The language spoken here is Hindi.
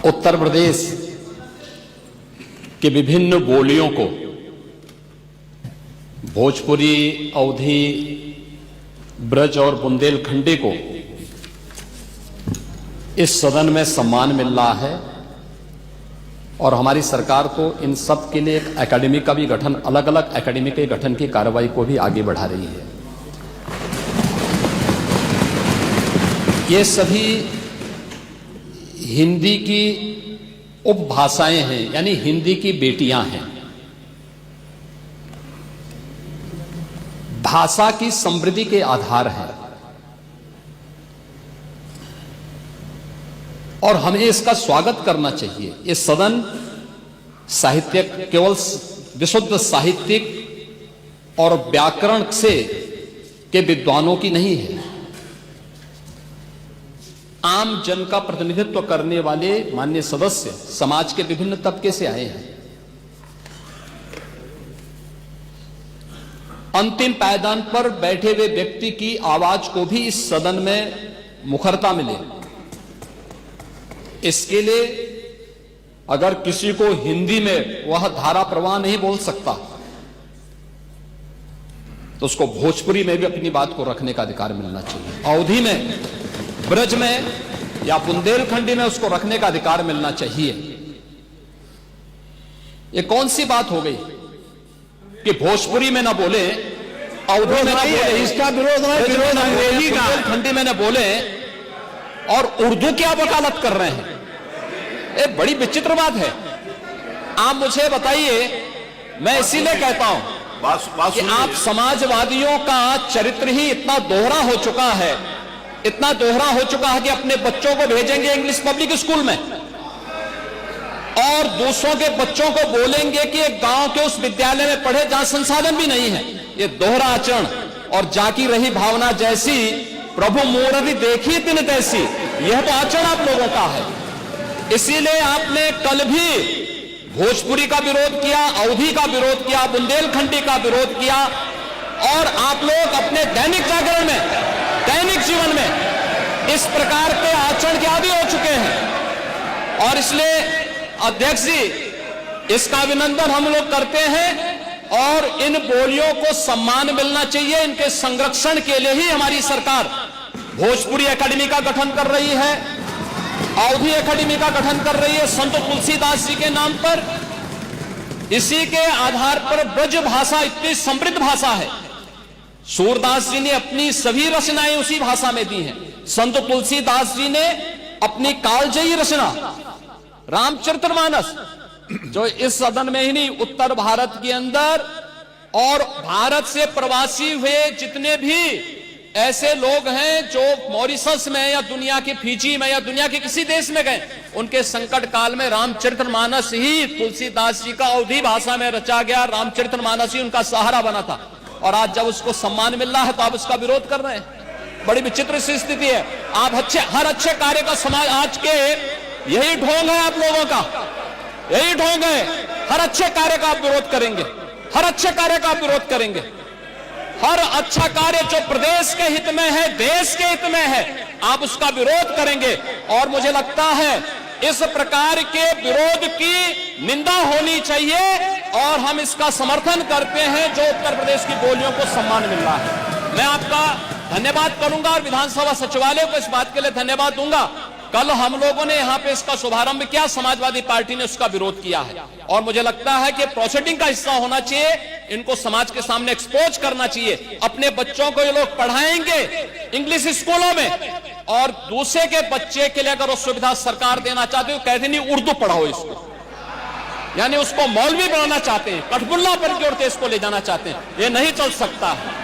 उत्तर प्रदेश के विभिन्न बोलियों को, भोजपुरी, अवधी, ब्रज और बुंदेलखंडी को इस सदन में सम्मान मिल रहा है और हमारी सरकार तो इन सब के लिए एक एकेडमी का भी गठन, अलग अलग एकेडमी के गठन की कार्रवाई को भी आगे बढ़ा रही है। ये सभी हिंदी की उपभाषाएं हैं, यानी हिंदी की बेटियां हैं। भाषा की समृद्धि के आधार हैं और हमें इसका स्वागत करना चाहिए। ये सदन साहित्यिक, केवल विशुद्ध साहित्यिक और व्याकरण से के विद्वानों की नहीं है, आम जन का प्रतिनिधित्व करने वाले माननीय सदस्य समाज के विभिन्न तबके से आए हैं। अंतिम पायदान पर बैठे हुए व्यक्ति की आवाज को भी इस सदन में मुखरता मिले, इसके लिए अगर किसी को हिंदी में वह धारा प्रवाह नहीं बोल सकता तो उसको भोजपुरी में भी अपनी बात को रखने का अधिकार मिलना चाहिए, अवधी में, ब्रज में या बुंदेलखंडी में उसको रखने का अधिकार मिलना चाहिए। ये कौन सी बात हो गई कि भोजपुरी में ना बोले, अवधी में ना बोले, इसका विरोध अंग्रेजी का, बुंदेलखंडी में ना बोले और उर्दू की आप वकालत कर रहे हैं। ये बड़ी विचित्र बात है। आप मुझे बताइए, मैं इसीलिए कहता हूं कि आप समाजवादियों का चरित्र ही इतना दोहरा हो चुका है, इतना दोहरा हो चुका है कि अपने बच्चों को भेजेंगे इंग्लिश पब्लिक स्कूल में और दूसरों के बच्चों को बोलेंगे कि एक गांव के उस विद्यालय में पढ़े जहां संसाधन भी नहीं है। ये दोहरा आचरण और जाकी रही भावना जैसी प्रभु मूर्ति देखी तिन तैसी, यह तो आचरण आप लोगों का है। इसीलिए आपने कल भी भोजपुरी का विरोध किया, अवधी का विरोध किया, बुंदेलखंडी का विरोध किया और आप लोग अपने दैनिक जागरण में, दैनिक जीवन में इस प्रकार के आचरण के आदी हो चुके हैं। और इसलिए अध्यक्ष जी, इसका अभिनंदन हम लोग करते हैं और इन बोलियों को सम्मान मिलना चाहिए। इनके संरक्षण के लिए ही हमारी सरकार भोजपुरी एकेडमी का गठन कर रही है, अवधी एकेडमी का गठन कर रही है संत तुलसीदास जी के नाम पर। इसी के आधार पर ब्रज भाषा इतनी समृद्ध भाषा है। सूरदास जी ने अपनी सभी रचनाएं उसी भाषा में दी हैं। संत तुलसीदास जी ने अपनी कालजयी रचना रामचरितमानस, जो इस सदन में ही नहीं, उत्तर भारत के अंदर और भारत से प्रवासी हुए जितने भी ऐसे लोग हैं जो मॉरिशस में या दुनिया के फिजी में या दुनिया के किसी देश में गए, उनके संकट काल में रामचरितमानस ही तुलसीदास जी का अवधी भाषा में रचा गया रामचरितमानस ही उनका सहारा बना था। और आज जब उसको सम्मान मिल रहा है तो आप उसका विरोध कर रहे हैं। बड़ी विचित्र सी स्थिति है। आप हर अच्छे कार्य का समाज, आज के यही ढोंग है आप लोगों का, यही ढोंग है। हर अच्छे कार्य का आप विरोध करेंगे, हर अच्छे कार्य का आप विरोध करेंगे। हर अच्छा कार्य जो प्रदेश के हित में है, देश के हित में है, आप उसका विरोध करेंगे। और मुझे लगता है इस प्रकार के विरोध की निंदा होनी चाहिए और हम इसका समर्थन करते हैं जो उत्तर प्रदेश की बोलियों को सम्मान मिल रहा है। मैं आपका धन्यवाद करूंगा और विधानसभा सचिवालय को इस बात के लिए धन्यवाद दूंगा। कल हम लोगों ने यहां पे इसका शुभारंभ किया, समाजवादी पार्टी ने उसका विरोध किया है और मुझे लगता है कि प्रोसीडिंग का हिस्सा होना चाहिए। इनको समाज के सामने एक्सपोज करना चाहिए। अपने बच्चों को ये लोग पढ़ाएंगे इंग्लिश स्कूलों में और दूसरे के बच्चे के लिए अगर वो सुविधा सरकार देना चाहते हो, कहते नहीं उर्दू पढ़ाओ इसको, यानी उसको मौलवी बनाना चाहते हैं, कठपुल्ला पर की ओर इसको ले जाना चाहते हैं। ये नहीं चल सकता है।